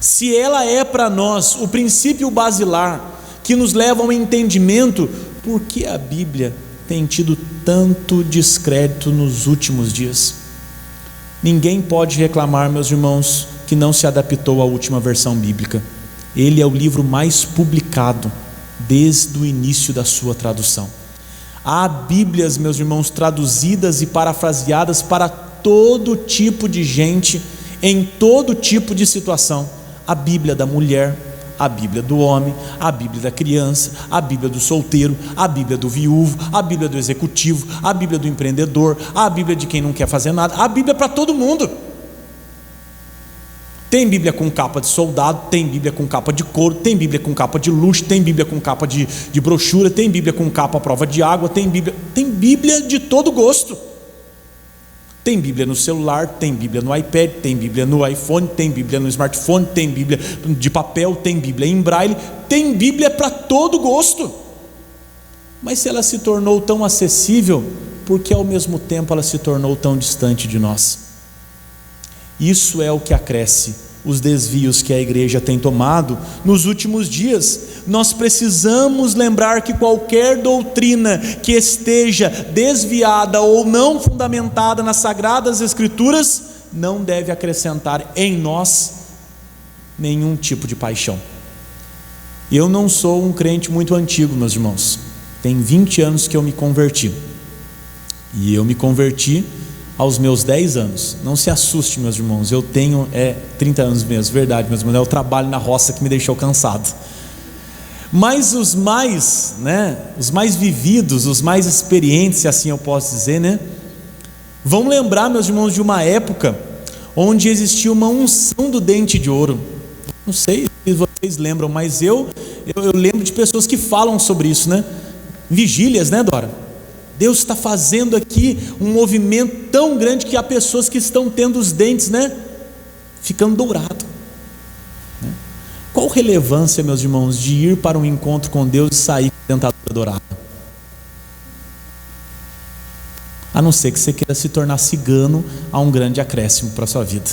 Se ela é para nós o princípio basilar que nos leva ao entendimento, por que a Bíblia tem tido tanto descrédito nos últimos dias? Ninguém pode reclamar, meus irmãos, que não se adaptou à última versão bíblica. Ele é o livro mais publicado desde o início da sua tradução. Há Bíblias, meus irmãos, traduzidas e parafraseadas para todo tipo de gente, em todo tipo de situação. A Bíblia da mulher, a Bíblia do homem, a Bíblia da criança, a Bíblia do solteiro, a Bíblia do viúvo, a Bíblia do executivo, a Bíblia do empreendedor, a Bíblia de quem não quer fazer nada, a Bíblia para todo mundo. Tem Bíblia com capa de soldado, tem Bíblia com capa de couro, tem Bíblia com capa de luxo, tem Bíblia com capa de brochura, tem Bíblia com capa à prova de água, tem Bíblia de todo gosto. Tem Bíblia no celular, tem Bíblia no iPad, tem Bíblia no iPhone, tem Bíblia no smartphone, tem Bíblia de papel, tem Bíblia em braille, tem Bíblia para todo gosto. Mas se ela se tornou tão acessível, por que ao mesmo tempo ela se tornou tão distante de nós? Isso é o que acresce os desvios que a igreja tem tomado nos últimos dias. Nós precisamos lembrar que qualquer doutrina que esteja desviada ou não fundamentada nas Sagradas Escrituras não deve acrescentar em nós nenhum tipo de paixão. Eu não sou um crente muito antigo, meus irmãos. Tem 20 anos que eu me converti. E eu me converti aos meus 10 anos. Não se assuste, meus irmãos, eu tenho 30 anos mesmo, verdade, meus irmãos, é o trabalho na roça que me deixou cansado. Mas os mais vividos, os mais experientes, se assim eu posso dizer, vão lembrar, meus irmãos, de uma época onde existia uma unção do dente de ouro. Não sei se vocês lembram, mas eu lembro de pessoas que falam sobre isso, vigílias, Dora? Deus está fazendo aqui um movimento tão grande que há pessoas que estão tendo os dentes, ficando dourado. Qual relevância, meus irmãos, de ir para um encontro com Deus e sair com a dentadura dourada? A não ser que você queira se tornar cigano, há um grande acréscimo para a sua vida.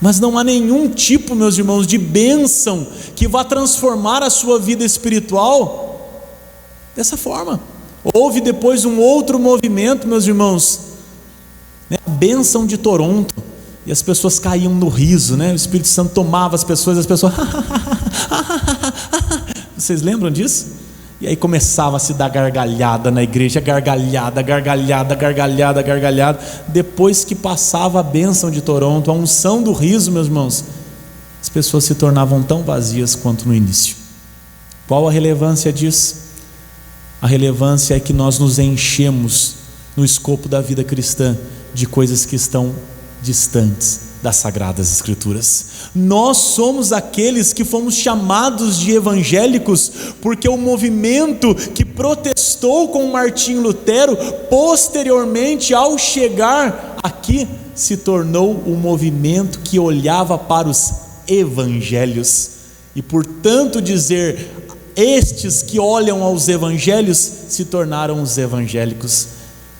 Mas não há nenhum tipo, meus irmãos, de bênção que vá transformar a sua vida espiritual dessa forma. Houve depois um outro movimento, meus irmãos, a bênção de Toronto, e as pessoas caíam no riso, o Espírito Santo tomava as pessoas vocês lembram disso? E aí começava a se dar gargalhada na igreja, gargalhada. Depois que passava a bênção de Toronto, a unção do riso, meus irmãos, as pessoas se tornavam tão vazias quanto no início. Qual a relevância disso? A relevância é que nós nos enchemos no escopo da vida cristã de coisas que estão distantes das Sagradas Escrituras. Nós somos aqueles que fomos chamados de evangélicos porque o movimento que protestou com Martinho Lutero, posteriormente ao chegar aqui, se tornou um movimento que olhava para os evangelhos e, portanto, dizer: estes que olham aos evangelhos se tornaram os evangélicos.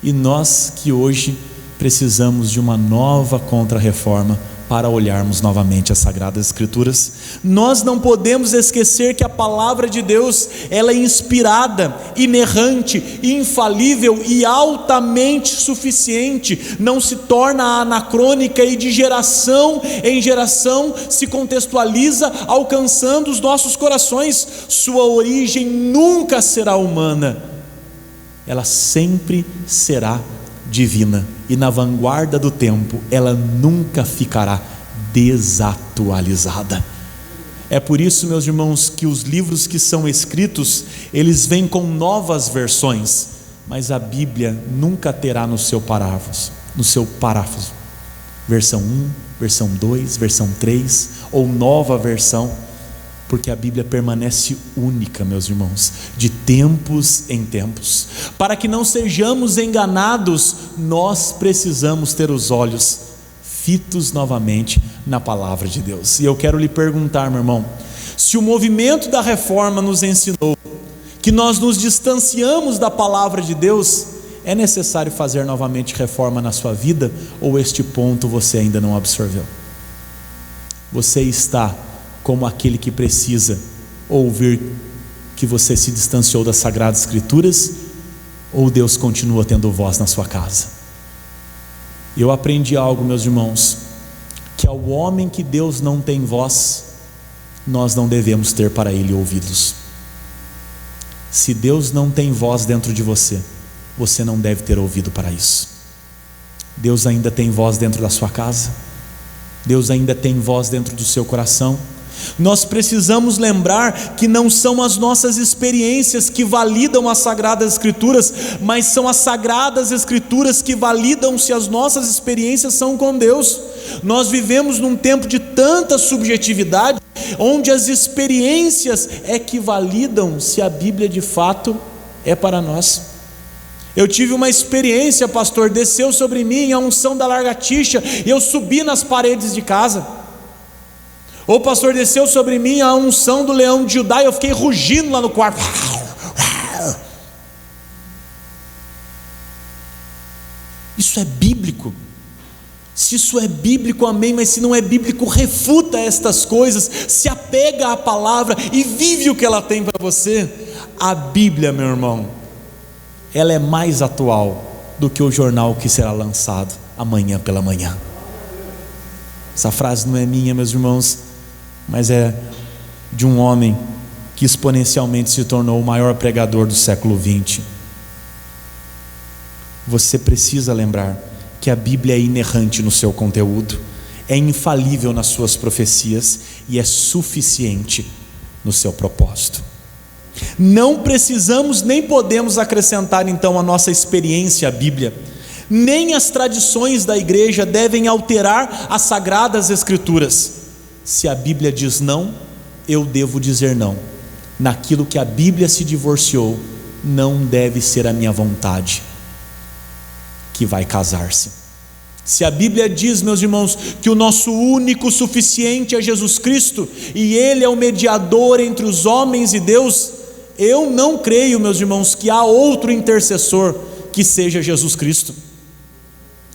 E nós que hoje precisamos de uma nova contra-reforma para olharmos novamente as Sagradas Escrituras. Nós não podemos esquecer que a palavra de Deus, ela é inspirada, inerrante, infalível e altamente suficiente. Não se torna anacrônica e de geração em geração se contextualiza, alcançando os nossos corações. Sua origem nunca será humana, ela sempre será divina, e na vanguarda do tempo ela nunca ficará desatualizada. É por isso, meus irmãos, que os livros que são escritos, eles vêm com novas versões, mas a Bíblia nunca terá no seu paráfraso, versão 1, versão 2, versão 3 ou nova versão, porque a Bíblia permanece única, meus irmãos, de tempos em tempos. Para que não sejamos enganados, nós precisamos ter os olhos fitos novamente na palavra de Deus. E eu quero lhe perguntar, meu irmão, se o movimento da reforma nos ensinou que nós nos distanciamos da palavra de Deus, é necessário fazer novamente reforma na sua vida, ou este ponto você ainda não absorveu? Você está como aquele que precisa ouvir que você se distanciou das Sagradas Escrituras, ou Deus continua tendo voz na sua casa? Eu aprendi algo, meus irmãos, que ao homem que Deus não tem voz, nós não devemos ter para ele ouvidos. Se Deus não tem voz dentro de você, você não deve ter ouvido para isso. Deus ainda tem voz dentro da sua casa? Deus ainda tem voz dentro do seu coração? Nós precisamos lembrar que não são as nossas experiências que validam as Sagradas Escrituras, mas são as Sagradas Escrituras que validam se as nossas experiências são com Deus. Nós vivemos num tempo de tanta subjetividade, onde as experiências é que validam se a Bíblia de fato é para nós. Eu tive uma experiência, pastor, desceu sobre mim a unção da lagartixa e eu subi nas paredes de casa. Ou pastor, desceu sobre mim a unção do leão de Judá e eu fiquei rugindo lá no quarto. Isso é bíblico? Se isso é bíblico, amém, mas se não é bíblico, refuta estas coisas, se apega à palavra e vive o que ela tem para você. A Bíblia, meu irmão, ela é mais atual do que o jornal que será lançado amanhã pela manhã. Essa frase não é minha, meus irmãos, mas é de um homem que exponencialmente se tornou o maior pregador do século XX. Você precisa lembrar que a Bíblia é inerrante no seu conteúdo, é infalível nas suas profecias e é suficiente no seu propósito. Não precisamos nem podemos acrescentar então a nossa experiência à Bíblia, nem as tradições da igreja devem alterar as Sagradas Escrituras. Se a Bíblia diz não, eu devo dizer não. Naquilo que a Bíblia se divorciou, não deve ser a minha vontade que vai casar-se. Se a Bíblia diz, meus irmãos, que o nosso único suficiente é Jesus Cristo, e Ele é o mediador entre os homens e Deus, eu não creio, meus irmãos, que há outro intercessor que seja Jesus Cristo.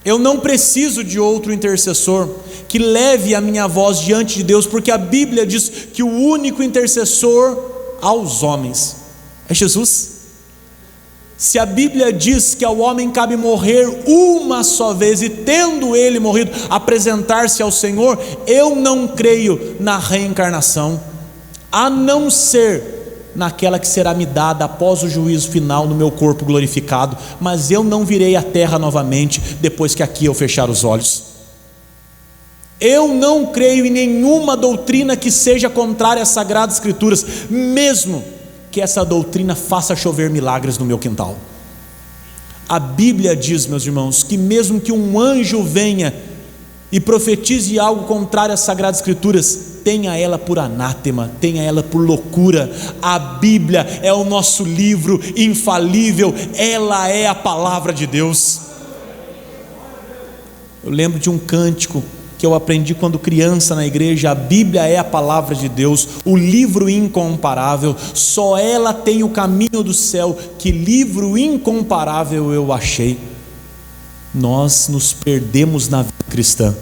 Eu não preciso de outro intercessor que leve a minha voz diante de Deus, porque a Bíblia diz que o único intercessor aos homens é Jesus. Se a Bíblia diz que ao homem cabe morrer uma só vez e tendo ele morrido apresentar-se ao Senhor, eu não creio na reencarnação, a não ser naquela que será me dada após o juízo final no meu corpo glorificado, mas eu não virei à terra novamente depois que aqui eu fechar os olhos. Eu não creio em nenhuma doutrina que seja contrária às Sagradas Escrituras, mesmo que essa doutrina faça chover milagres no meu quintal. A Bíblia diz, meus irmãos, que mesmo que um anjo venha e profetize algo contrário às Sagradas Escrituras, tenha ela por anátema, tenha ela por loucura. A Bíblia é o nosso livro infalível, ela é a palavra de Deus. Eu lembro de um cântico que eu aprendi quando criança na igreja: a Bíblia é a palavra de Deus, o livro incomparável, só ela tem o caminho do céu, que livro incomparável eu achei. Nós nos perdemos na vida cristã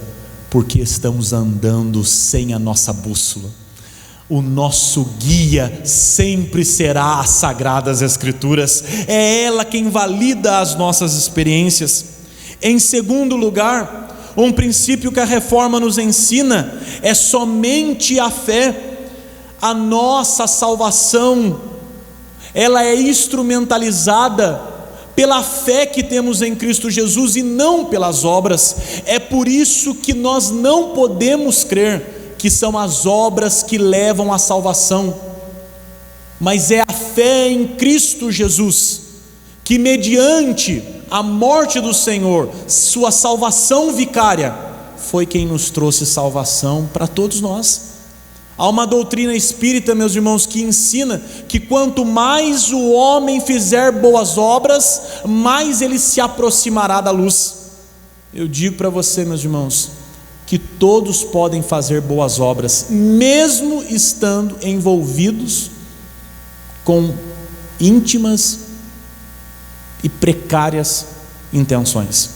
porque estamos andando sem a nossa bússola. O nosso guia sempre será as Sagradas Escrituras, é ela quem valida as nossas experiências. Em segundo lugar, um princípio que a reforma nos ensina é somente a fé. A nossa salvação, ela é instrumentalizada pela fé que temos em Cristo Jesus e não pelas obras. É por isso que nós não podemos crer que são as obras que levam à salvação, mas é a fé em Cristo Jesus, que mediante a morte do Senhor, sua salvação vicária, foi quem nos trouxe salvação para todos nós. Há uma doutrina espírita, meus irmãos, que ensina que quanto mais o homem fizer boas obras, mais ele se aproximará da luz. Eu digo para você, meus irmãos, que todos podem fazer boas obras, mesmo estando envolvidos com íntimas e precárias intenções.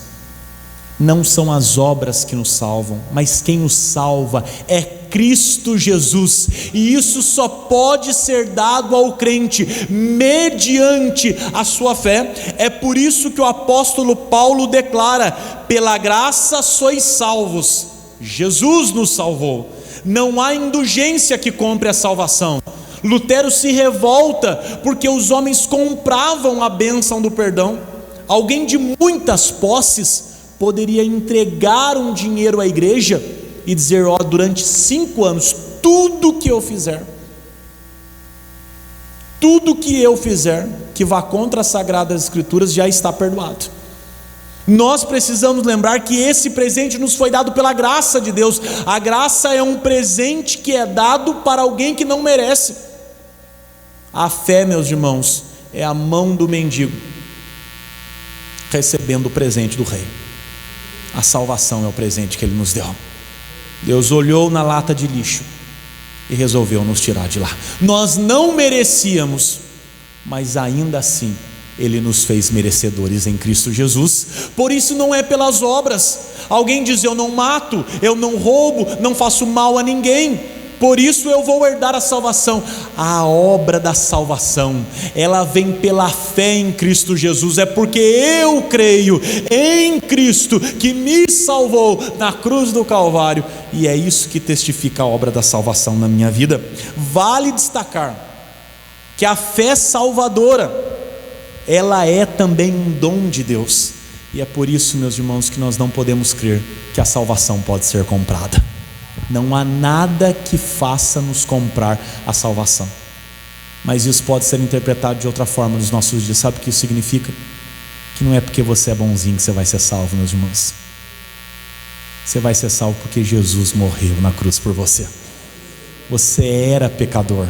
Não são as obras que nos salvam, mas quem nos salva é Cristo Jesus, e isso só pode ser dado ao crente mediante a sua fé. É por isso que o apóstolo Paulo declara: pela graça sois salvos. Jesus nos salvou, não há indulgência que compre a salvação. Lutero se revolta porque os homens compravam a bênção do perdão. Alguém de muitas posses poderia entregar um dinheiro à igreja e dizer: ó, durante 5 anos, tudo que eu fizer que vá contra as Sagradas Escrituras já está perdoado. Nós precisamos lembrar que esse presente nos foi dado pela graça de Deus. A graça é um presente que é dado para alguém que não merece. A fé, meus irmãos, é a mão do mendigo recebendo o presente do rei. A salvação é o presente que ele nos deu. Deus olhou na lata de lixo e resolveu nos tirar de lá. Nós não merecíamos, mas ainda assim Ele nos fez merecedores em Cristo Jesus. Por isso não é pelas obras. Alguém diz: eu não mato, eu não roubo, não faço mal a ninguém, por isso eu vou herdar a salvação. A obra da salvação, ela vem pela fé em Cristo Jesus. É porque eu creio em Cristo que me salvou na cruz do Calvário, e é isso que testifica a obra da salvação na minha vida. Vale destacar que a fé salvadora, ela é também um dom de Deus, e é por isso, meus irmãos, que nós não podemos crer que a salvação pode ser comprada. Não há nada que faça nos comprar a salvação. Mas isso pode ser interpretado de outra forma nos nossos dias. Sabe o que isso significa? Que não é porque você é bonzinho que você vai ser salvo, meus irmãos. Você vai ser salvo porque Jesus morreu na cruz por você. Você era pecador,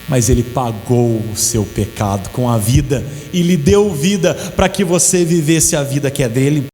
mas Ele pagou o seu pecado com a vida e lhe deu vida para que você vivesse a vida que é dele.